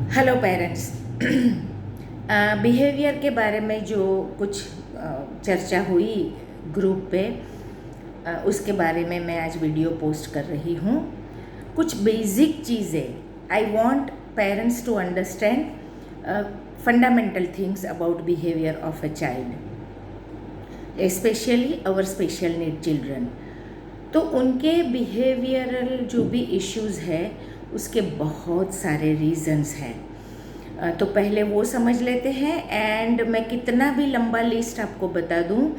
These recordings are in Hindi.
Hello parents. बिहेवियर के बारे में जो कुछ चर्चा हुई ग्रुप पे, उसके बारे में मैं आज वीडियो पोस्ट कर रही हूँ। कुछ बेसिक चीज़ें I want parents to understand fundamental things about behaviour of a child, specially our special need children. तो उनके बिहेवियरल जो भी इश्यूज़ है उसके बहुत सारे रीज़न्स हैं। तो पहले वो समझ लेते हैं। एंड मैं कितना भी लंबा लिस्ट आपको बता दूं,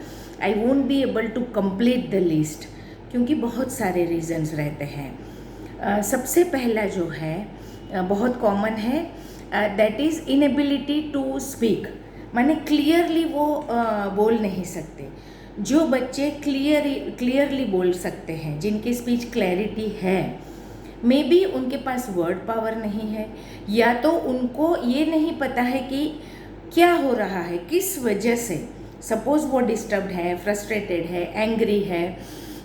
I won't be able to complete the list, क्योंकि बहुत सारे रीज़न्स रहते हैं। सबसे पहला जो है बहुत कॉमन है, that is inability to speak. माने क्लियरली वो बोल नहीं सकते। जो बच्चे क्लियरली बोल सकते हैं, जिनकी स्पीच क्लैरिटी है, मे बी उनके पास वर्ड पावर नहीं है, या तो उनको ये नहीं पता है कि क्या हो रहा है, किस वजह से। सपोज़ वो डिस्टर्ब्ड है, फ्रस्ट्रेटेड है, एंग्री है,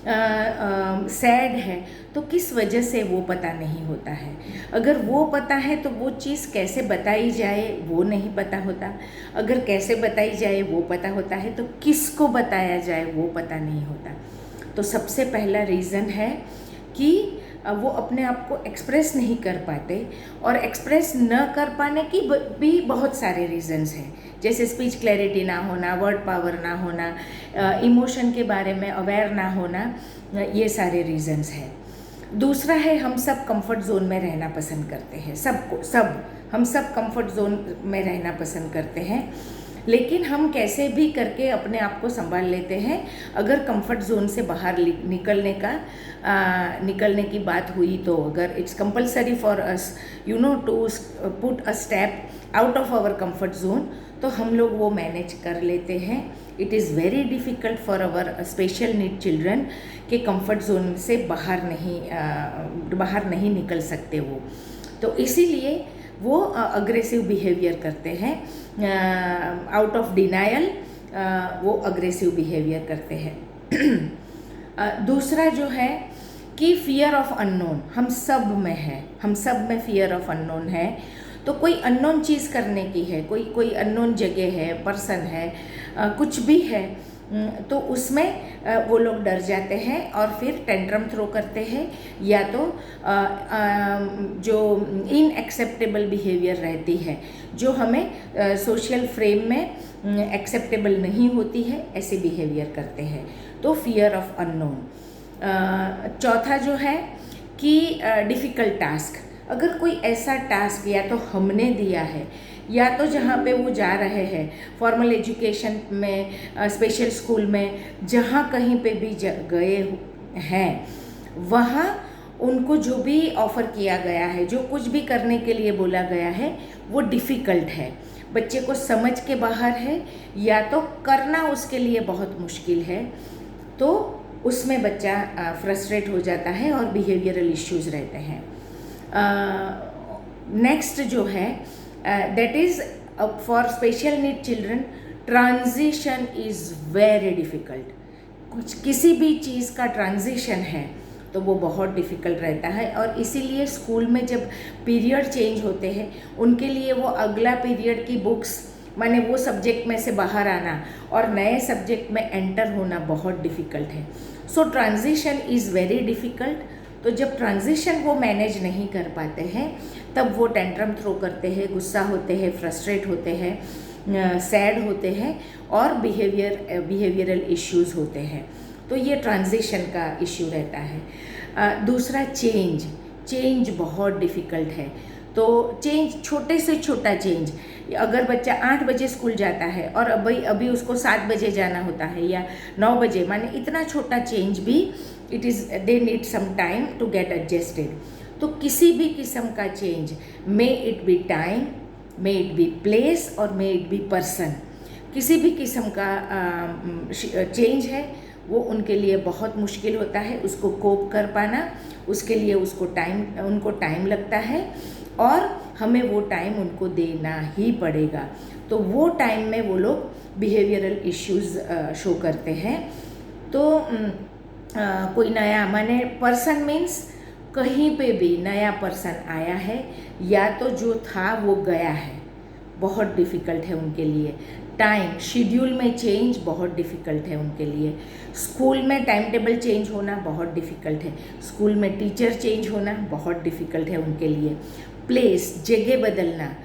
सैड है, तो किस वजह से वो पता नहीं होता है। अगर वो पता है तो वो चीज़ कैसे बताई जाए वो नहीं पता होता। अगर कैसे बताई जाए वो पता होता है तो किसको बताया जाए वो पता नहीं होता। तो सबसे पहला रीज़न है कि वो अपने आप को एक्सप्रेस नहीं कर पाते, और एक्सप्रेस न कर पाने की भी बहुत सारे रीज़न्स हैं, जैसे स्पीच क्लैरिटी ना होना, वर्ड पावर ना होना, इमोशन के बारे में अवेयर ना होना, ये सारे रीज़न्स हैं। दूसरा है, हम सब कंफर्ट जोन में रहना पसंद करते हैं। हम सब कंफर्ट जोन में रहना पसंद करते हैं, लेकिन हम कैसे भी करके अपने आप को संभाल लेते हैं। अगर कंफर्ट जोन से बाहर निकलने की बात हुई तो अगर it's compulsory for us to put a step out of our comfort zone, तो हम लोग वो मैनेज कर लेते हैं। It is very difficult for our special need children के कंफर्ट जोन से बाहर नहीं निकल सकते वो, तो इसीलिए वो अग्रेसिव बिहेवियर करते हैं। आउट ऑफ डिनायल वो अग्रेसिव बिहेवियर करते हैं। दूसरा जो है कि फियर ऑफ अननोन हम सब में है, हम सब में फियर ऑफ अननोन है। तो कोई अननोन चीज़ करने की है, कोई अननोन जगह है, पर्सन है, कुछ भी है, तो उसमें वो लोग डर जाते हैं और फिर टेंट्रम थ्रो करते हैं, या तो जो इनएक्सेप्टेबल बिहेवियर रहती है, जो हमें सोशल फ्रेम में एक्सेप्टेबल नहीं होती है, ऐसे बिहेवियर करते हैं। तो फियर ऑफ अननोन। चौथा जो है कि डिफ़िकल्ट टास्क। अगर कोई ऐसा टास्क या तो हमने दिया है, या तो जहाँ पे वो जा रहे हैं, फॉर्मल एजुकेशन में, स्पेशल स्कूल में, जहाँ कहीं पे भी गए हैं, वहाँ उनको जो भी ऑफ़र किया गया है, जो कुछ भी करने के लिए बोला गया है, वो डिफ़िकल्ट है, बच्चे को समझ के बाहर है, या तो करना उसके लिए बहुत मुश्किल है, तो उसमें बच्चा फ्रस्ट्रेट हो जाता है और बिहेवियरल इश्यूज़ रहते हैं। नेक्स्ट जो है, that is for special need children, transition is very difficult. किसी भी चीज़ का ट्रांजिशन है तो वो बहुत डिफ़िकल्ट रहता है, और इसीलिए स्कूल में जब पीरियड चेंज होते हैं, उनके लिए वो अगला पीरियड की बुक्स, माने वो सब्जेक्ट में से बाहर आना और नए सब्जेक्ट में एंटर होना बहुत डिफ़िकल्ट है। सो ट्रांजिशन इज़ वेरी डिफ़िकल्ट। तो जब ट्रांजिशन वो मैनेज नहीं कर पाते हैं, तब वो टेंट्रम थ्रो करते हैं, गुस्सा होते हैं, फ्रस्ट्रेट होते हैं, सैड होते हैं, और बिहेवियरल इश्यूज़ होते हैं। तो ये ट्रांजिशन का इश्यू रहता है। दूसरा चेंज बहुत डिफ़िकल्ट है। तो चेंज, छोटे से छोटा चेंज, अगर बच्चा 8 बजे स्कूल जाता है और अभी उसको 7 बजे जाना होता है या 9 बजे, माने इतना छोटा चेंज भी they need some time to get adjusted. तो किसी भी किस्म का change, may it be time, may it be place, और मे इट बी पर्सन, किसी भी किस्म का चेंज है वो उनके लिए बहुत मुश्किल होता है। उसको कोप कर पाना, उसके लिए उनको टाइम लगता है, और हमें वो टाइम उनको देना ही पड़ेगा। तो वो टाइम में वो लोग बिहेवियरल इश्यूज़ शो करते हैं। तो कोई नया, माने पर्सन मीन्स कहीं पे भी नया पर्सन आया है या तो जो था वो गया है, बहुत डिफ़िकल्ट है उनके लिए। टाइम शेड्यूल में चेंज बहुत डिफ़िकल्ट है उनके लिए। स्कूल में टाइम टेबल चेंज होना बहुत डिफ़िकल्ट है। स्कूल में टीचर चेंज होना बहुत डिफ़िकल्ट है उनके लिए। प्लेस, जगह बदलना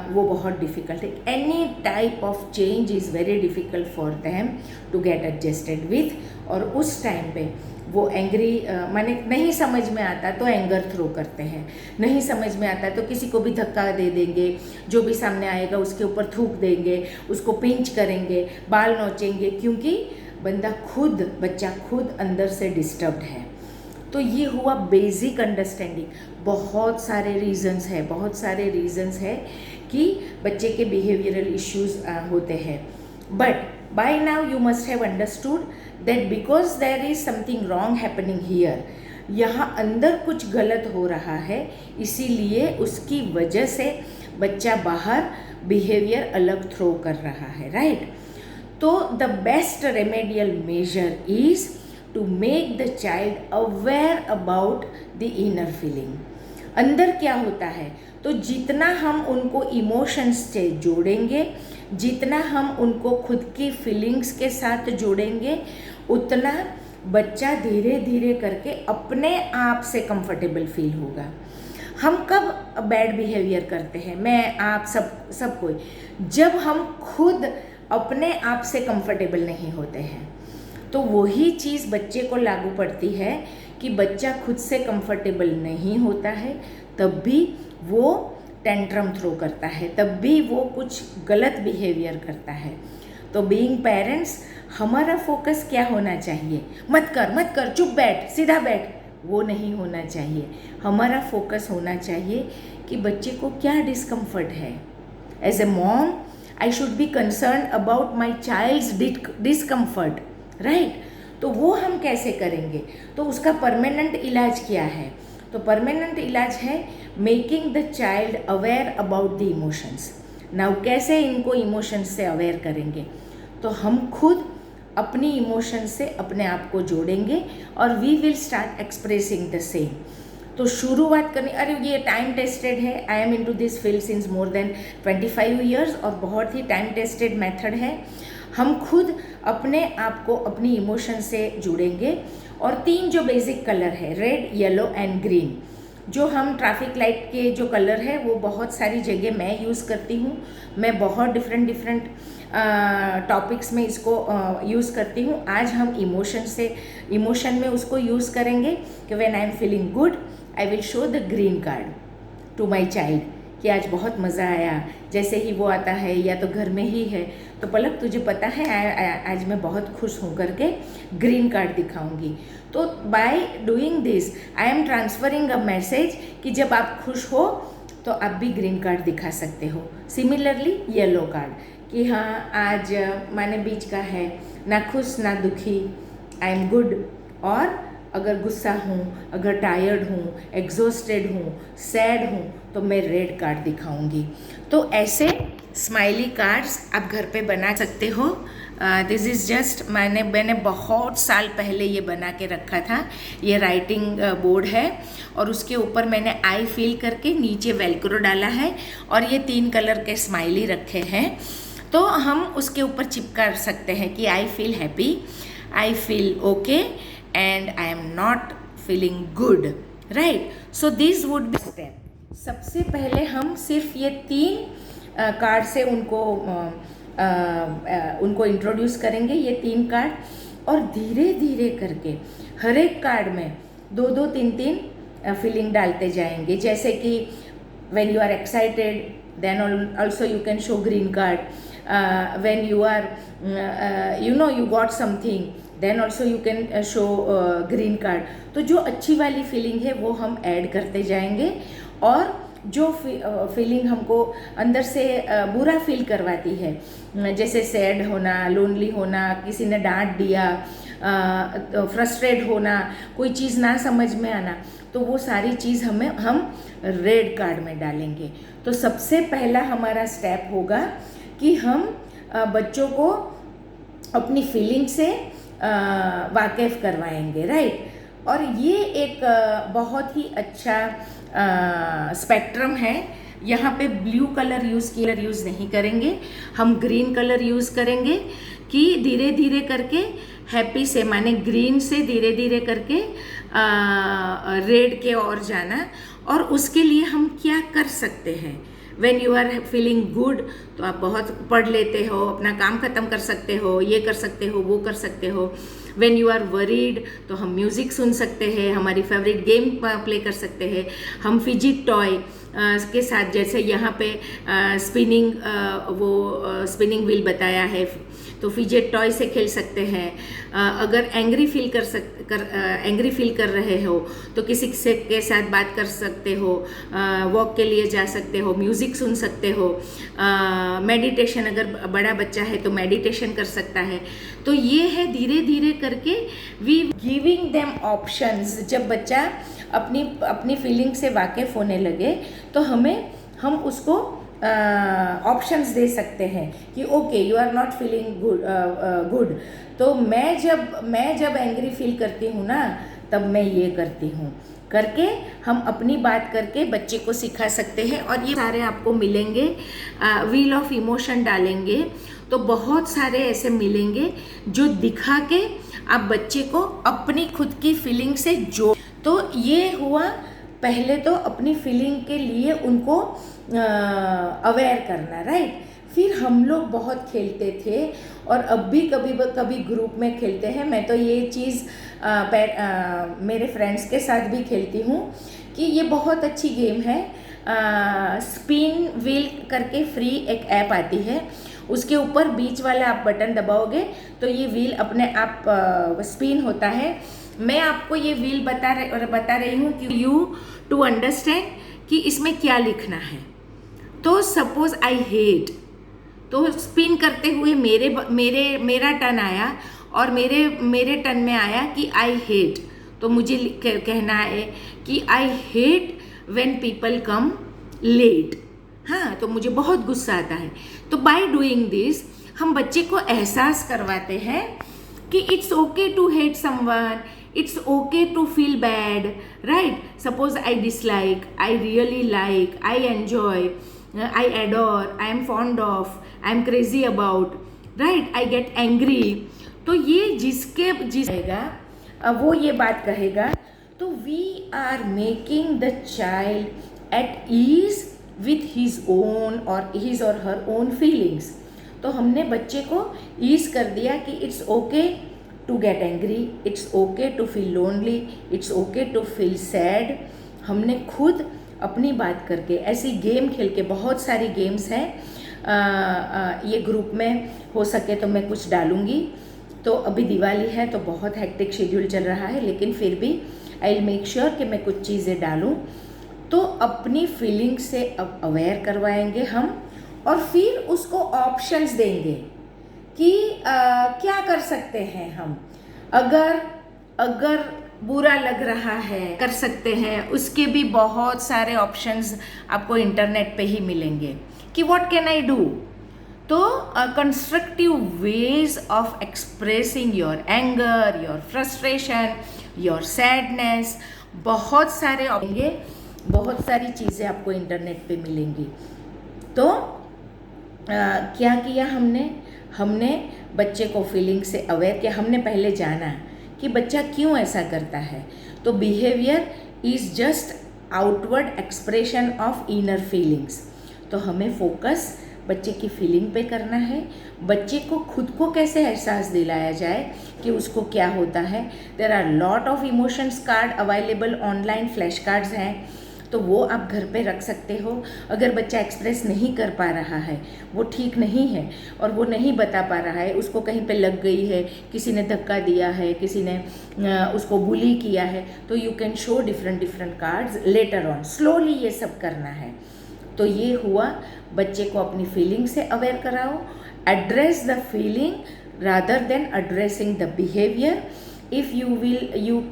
वो बहुत डिफ़िकल्ट है। Any type of change is very difficult for them to get adjusted with. और उस टाइम पे वो एंग्री माने नहीं समझ में आता तो एंगर थ्रो करते हैं, नहीं समझ में आता तो किसी को भी धक्का दे देंगे, जो भी सामने आएगा उसके ऊपर थूक देंगे, उसको पिंच करेंगे, बाल नोचेंगे, क्योंकि बच्चा खुद अंदर से डिस्टर्ब्ड है। तो ये हुआ बेसिक अंडरस्टैंडिंग। बहुत सारे रीजंस है कि बच्चे के बिहेवियरल इश्यूज होते हैं। But by now you must have understood that because there is something wrong happening here, यहाँ अंदर कुछ गलत हो रहा है, इसीलिए उसकी वजह से बच्चा बाहर बिहेवियर अलग थ्रो कर रहा है, राइट। तो the best remedial measure is to make the child aware about the inner feeling. अंदर क्या होता है, तो जितना हम उनको इमोशंस से जोड़ेंगे, जितना हम उनको खुद की फीलिंग्स के साथ जोड़ेंगे, उतना बच्चा धीरे धीरे करके अपने आप से कंफर्टेबल फील होगा। हम कब बैड बिहेवियर करते हैं, मैं आप सब कोई, जब हम खुद अपने आप से कंफर्टेबल नहीं होते हैं। तो वही चीज़ बच्चे को लागू पड़ती है कि बच्चा खुद से कंफर्टेबल नहीं होता है, तब भी वो टेंट्रम थ्रो करता है, तब भी वो कुछ गलत बिहेवियर करता है। तो बीइंग पेरेंट्स हमारा फोकस क्या होना चाहिए, मत कर, चुप बैठ, सीधा बैठ, वो नहीं होना चाहिए। हमारा फोकस होना चाहिए कि बच्चे को क्या डिस्कम्फर्ट है। As a mom I should be concern about my child's discomfort, right. तो वो हम कैसे करेंगे, तो उसका परमानेंट इलाज क्या है, तो परमानेंट इलाज है making the child aware about the emotions. Now कैसे इनको इमोशंस से अवेयर करेंगे, तो हम खुद अपनी इमोशन से अपने आप को जोड़ेंगे और we will start expressing the same. तो शुरुआत करनी, अरे ये टाइम टेस्टेड है, I am into this field since more than 25 years और बहुत ही टाइम टेस्टेड मेथड है। हम खुद अपने आप को अपनी इमोशन से जुड़ेंगे और 3 जो बेसिक कलर है, रेड, येलो एंड ग्रीन, जो हम ट्रैफिक लाइट के जो कलर है वो बहुत सारी जगह मैं यूज़ करती हूँ। मैं बहुत डिफरेंट टॉपिक्स में इसको यूज़ करती हूँ। आज हम इमोशन में उसको यूज़ करेंगे कि when I am feeling good I will show the green card to my child कि आज बहुत मज़ा आया। जैसे ही वो आता है या तो घर में ही है तो पलक तुझे पता है आज मैं बहुत खुश हूँ करके ग्रीन कार्ड दिखाऊंगी। तो by doing this I am transferring a message कि जब आप खुश हो तो आप भी ग्रीन कार्ड दिखा सकते हो। सिमिलरली येलो कार्ड कि हाँ आज माने बीच का है, ना खुश ना दुखी, आई एम गुड। और अगर गुस्सा हूँ, अगर टायर्ड हूँ, एग्जॉस्टेड हूँ, सैड हूँ तो मैं रेड कार्ड दिखाऊंगी। तो ऐसे स्माइली कार्ड्स आप घर पे बना सकते हो। दिस इज़ जस्ट मैंने बहुत साल पहले ये बना के रखा था। ये राइटिंग बोर्ड है और उसके ऊपर मैंने आई फील करके नीचे वेलक्रो डाला है और ये 3 कलर के स्माइली रखे हैं। तो हम उसके ऊपर चिपका सकते हैं कि I feel happy, I feel okay and I am not feeling good, right. So this would be step. सबसे पहले हम सिर्फ ये 3 कार्ड से उनको इंट्रोड्यूस करेंगे, ये 3 कार्ड, और धीरे धीरे करके हर एक कार्ड में 2-2, 3-3 फीलिंग डालते जाएंगे। जैसे कि when you are excited then also you can show green card, when you are you got something then also you can show green card. तो जो अच्छी वाली फीलिंग है वो हम ऐड करते जाएंगे और जो फीलिंग हमको अंदर से बुरा फील करवाती है, जैसे सैड होना, लोनली होना, किसी ने डांट दिया, फ्रस्ट्रेट होना, कोई चीज़ ना समझ में आना, तो वो सारी चीज़ हम रेड कार्ड में डालेंगे। तो सबसे पहला हमारा स्टेप होगा कि हम बच्चों को अपनी फीलिंग से वाकिफ़ करवाएंगे, राइट। और ये एक बहुत ही अच्छा स्पेक्ट्रम है। यहाँ पे ब्लू कलर यूज़ नहीं करेंगे, हम ग्रीन कलर यूज़ करेंगे कि धीरे धीरे करके हैप्पी से माने ग्रीन से धीरे धीरे करके रेड के ओर जाना। और उसके लिए हम क्या कर सकते हैं, when you are feeling good तो आप बहुत पढ़ लेते हो, अपना काम ख़त्म कर सकते हो, ये कर सकते हो, वो कर सकते हो। व्हेन यू आर वरीड तो हम म्यूज़िक सुन सकते हैं, हमारी फेवरेट गेम प्ले कर सकते हैं, हम फिजिट टॉय के साथ, जैसे यहाँ पे स्पिनिंग व्हील बताया है, तो फिजेट टॉय से खेल सकते हैं। अगर एंग्री फील कर रहे हो तो किसी से के साथ बात कर सकते हो, वॉक के लिए जा सकते हो, म्यूज़िक सुन सकते हो, मेडिटेशन, अगर बड़ा बच्चा है तो मेडिटेशन कर सकता है। तो ये है धीरे धीरे करके वी गिविंग देम ऑप्शंस। जब बच्चा अपनी फीलिंग से वाकिफ़ होने लगे तो हम उसको ऑप्शंस दे सकते हैं कि okay you are not feeling good, तो मैं जब एंग्री फील करती हूँ ना तब मैं ये करती हूँ करके हम अपनी बात करके बच्चे को सिखा सकते हैं। और ये सारे आपको मिलेंगे, व्हील ऑफ इमोशन डालेंगे तो बहुत सारे ऐसे मिलेंगे जो दिखा के आप बच्चे को अपनी खुद की फीलिंग से जोड़। तो ये हुआ पहले तो अपनी फीलिंग के लिए उनको अवेयर करना, राइट। फिर हम लोग बहुत खेलते थे और अब भी कभी ग्रुप में खेलते हैं। मैं तो ये चीज़ मेरे फ्रेंड्स के साथ भी खेलती हूँ कि ये बहुत अच्छी गेम है। स्पिन व्हील करके फ्री एक ऐप आती है, उसके ऊपर बीच वाला आप बटन दबाओगे तो ये व्हील अपने आप स्पिन होता है। मैं आपको ये व्हील बता रही हूँ कि यू टू अंडरस्टैंड कि इसमें क्या लिखना है। तो सपोज आई हेट, तो स्पिन करते हुए मेरा टर्न आया और मेरे टर्न में आया कि आई हेट, तो मुझे कहना है कि I hate when people come late. हाँ, तो मुझे बहुत गुस्सा आता है। तो बाय डूइंग दिस हम बच्चे को एहसास करवाते हैं कि it's okay to hate someone, it's okay to feel bad, right? Suppose I dislike, I really like, I enjoy, I adore, I am fond of, I am crazy about, right? I get angry. तो ये जिसका वो ये बात कहेगा तो we are making the child at ease with his own or his or her own feelings. तो हमने बच्चे को ईज कर दिया कि it's okay to get angry, it's okay to feel lonely, it's okay to feel sad. हमने खुद अपनी बात करके ऐसी गेम खेल के, बहुत सारी गेम्स हैं, ये ग्रुप में हो सके तो मैं कुछ डालूँगी। तो अभी दिवाली है तो बहुत हेक्टिक शेड्यूल चल रहा है, लेकिन फिर भी आई विल मेक श्योर कि मैं कुछ चीज़ें डालूँ। तो अपनी फीलिंग से अब अवेयर करवाएंगे हम और फिर उसको ऑप्शंस देंगे कि क्या कर सकते हैं हम। अगर बुरा लग रहा है कर सकते हैं, उसके भी बहुत सारे ऑप्शंस आपको इंटरनेट पे ही मिलेंगे कि व्हाट कैन आई डू। तो constructive ways of expressing your anger, your frustration, your sadness, बहुत सारे होंगे, बहुत सारी चीज़ें आपको इंटरनेट पे मिलेंगी। तो क्या किया हमने बच्चे को फीलिंग से अवेयर किया। हमने पहले जाना कि बच्चा क्यों ऐसा करता है। तो behaviour is just outward expression of inner feelings. तो हमें फोकस बच्चे की फीलिंग पे करना है, बच्चे को खुद को कैसे एहसास दिलाया जाए कि उसको क्या होता है। There are lot of emotions card available online, flash cards हैं, तो वो आप घर पे रख सकते हो। अगर बच्चा एक्सप्रेस नहीं कर पा रहा है, वो ठीक नहीं है और वो नहीं बता पा रहा है, उसको कहीं पे लग गई है, किसी ने धक्का दिया है, किसी ने उसको बुली किया है, तो you can show different cards later on. Slowly ये सब करना है। तो ये हुआ, बच्चे को अपनी फीलिंग से अवेयर कराओ, address the feeling rather than addressing the behaviour. If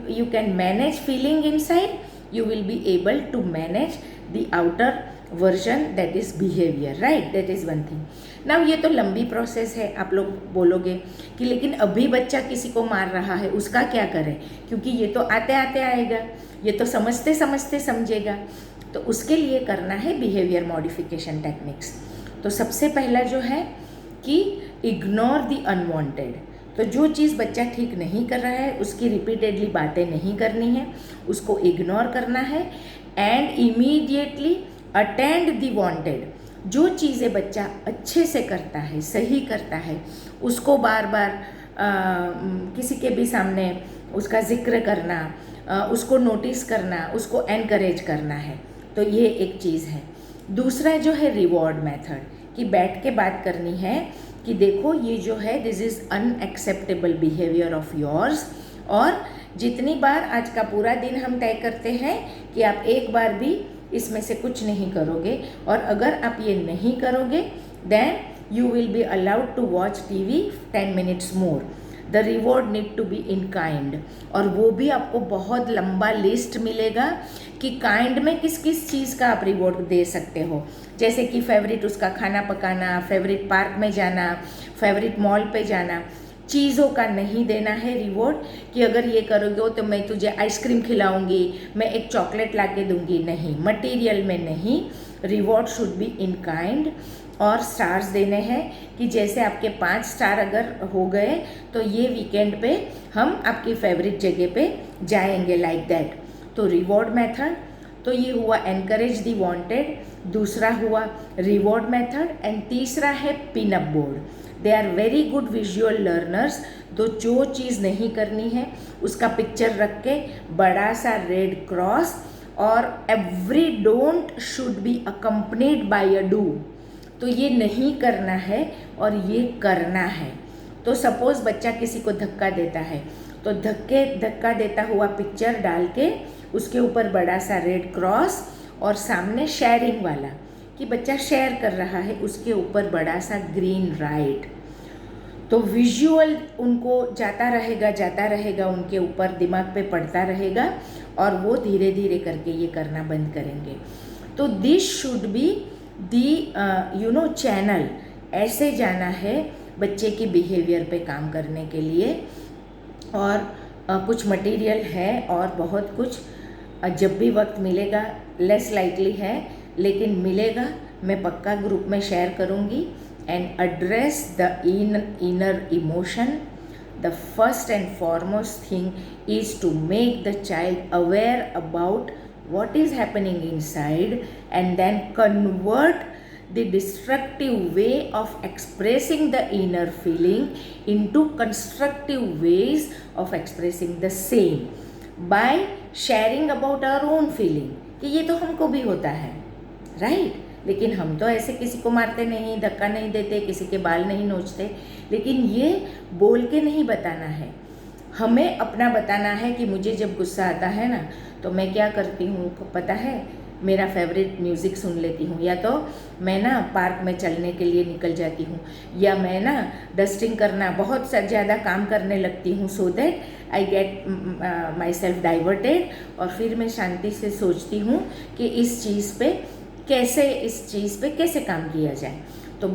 you can manage feeling inside, you will be able to manage the outer version that is behaviour, right, that is one thing. Now ये तो लंबी प्रोसेस है. आप लोग बोलोगे कि लेकिन अभी बच्चा किसी को मार रहा है, उसका क्या करें, क्योंकि ये तो आते आते आएगा, ये तो समझते समझते समझेगा. तो उसके लिए करना है बिहेवियर मॉडिफिकेशन टेक्निक्स. तो सबसे पहला जो है कि इग्नोर द अनवांटेड. तो जो चीज़ बच्चा ठीक नहीं कर रहा है उसकी रिपीटेडली बातें नहीं करनी है, उसको इग्नोर करना है. And immediately attend the wanted. जो चीज़ें बच्चा अच्छे से करता है, सही करता है, उसको बार बार किसी के भी सामने उसका जिक्र करना, उसको नोटिस करना, उसको एनकरेज करना है. तो ये एक चीज़ है. दूसरा जो है रिवॉर्ड मेथड, कि बैठ के बात करनी है कि देखो ये जो है this is unacceptable behaviour of yours. और जितनी बार आज का पूरा दिन हम तय करते हैं कि आप एक बार भी इसमें से कुछ नहीं करोगे, और अगर आप ये नहीं करोगे then you will be allowed to watch TV 10 minutes more. The reward need to be in kind. और वो भी आपको बहुत लंबा लिस्ट मिलेगा कि काइंड में किस किस चीज़ का आप रिवॉर्ड दे सकते हो. जैसे कि फेवरेट उसका खाना पकाना, फेवरेट पार्क में जाना, फेवरेट मॉल पे जाना. चीज़ों का नहीं देना है रिवॉर्ड कि अगर ये करोगे तो मैं तुझे आइसक्रीम खिलाऊंगी, मैं एक चॉकलेट ला के दूंगी. नहीं, मटेरियल में नहीं. Reward should be in kind. और स्टार्स देने हैं कि जैसे आपके 5 स्टार अगर हो गए तो ये वीकेंड पे हम आपकी फेवरेट जगह पे जाएंगे, लाइक दैट. तो रिवॉर्ड मेथड. तो ये हुआ एनकरेज दी वांटेड, दूसरा हुआ रिवॉर्ड मेथड, एंड तीसरा है pin up board. They are very good visual learners. तो जो चीज़ नहीं करनी है उसका पिक्चर रख के बड़ा सा रेड क्रॉस, और every don't should be accompanied by a do. तो ये नहीं करना है और ये करना है. तो सपोज़ बच्चा किसी को धक्का देता है तो धक्का देता हुआ पिक्चर डाल के उसके ऊपर बड़ा सा रेड क्रॉस, और सामने शेयरिंग वाला कि बच्चा शेयर कर रहा है, उसके ऊपर बड़ा सा ग्रीन राइट. तो विजुअल उनको जाता रहेगा उनके ऊपर, दिमाग पे पड़ता रहेगा, और वो धीरे धीरे करके ये करना बंद करेंगे. तो this should be the channel. ऐसे जाना है बच्चे की बिहेवियर पे काम करने के लिए. और कुछ मटेरियल है और बहुत कुछ जब भी वक्त मिलेगा, लेस लाइकली है लेकिन मिलेगा, मैं पक्का ग्रुप में शेयर करूँगी. And address the inner emotion. The first and foremost thing is to make the child aware about what is happening inside, and then convert the destructive way of expressing the inner feeling into constructive ways of expressing the same by sharing about our own feeling. कि ये तो हमको भी होता है, राइट. लेकिन हम तो ऐसे किसी को मारते नहीं, धक्का नहीं देते, किसी के बाल नहीं नोचते. लेकिन ये बोल के नहीं बताना है, हमें अपना बताना है कि मुझे जब गुस्सा आता है ना तो मैं क्या करती हूँ पता है, मेरा फेवरेट म्यूज़िक सुन लेती हूँ, या तो मैं ना पार्क में चलने के लिए निकल जाती हूँ, या मैं ना डस्टिंग करना बहुत ज़्यादा काम करने लगती हूँ, so that I get my self diverted. और फिर मैं शांति से सोचती हूँ कि इस चीज़ पे कैसे काम किया जाए. तो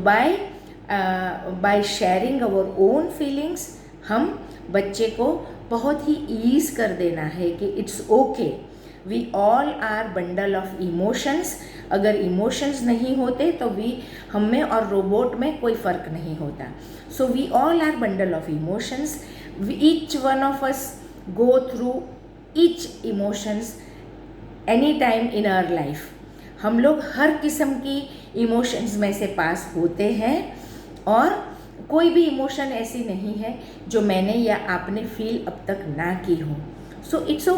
by sharing our own feelings हम बच्चे को बहुत ही ईज़ कर देना है कि it's okay, we all are bundle of emotions. अगर इमोशंस नहीं होते तो हम में और रोबोट में कोई फ़र्क नहीं होता. So we all are bundle of emotions. Each one of us go through each emotions any time in our life. हम लोग हर किस्म की इमोशंस में से पास होते हैं, और कोई भी इमोशन ऐसी नहीं है जो मैंने या आपने फील अब तक ना की हो. So it's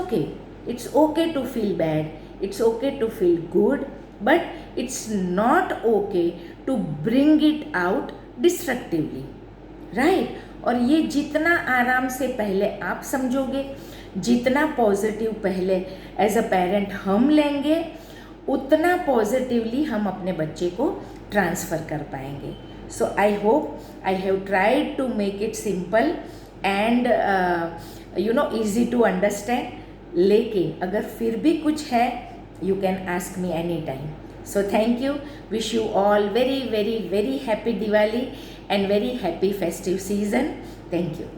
okay to feel bad, it's okay to feel good, but it's not okay to bring it out destructively, right. और ये जितना आराम से पहले आप समझोगे, जितना पॉजिटिव पहले एज अ पेरेंट हम लेंगे, उतना पॉजिटिवली हम अपने बच्चे को ट्रांसफ़र कर पाएंगे. So I hope I have tried to make it simple and easy to understand. लेकिन अगर फिर भी कुछ है, you can ask me anytime. So thank you. Wish you all very, very, very happy Diwali and very happy festive season. Thank you.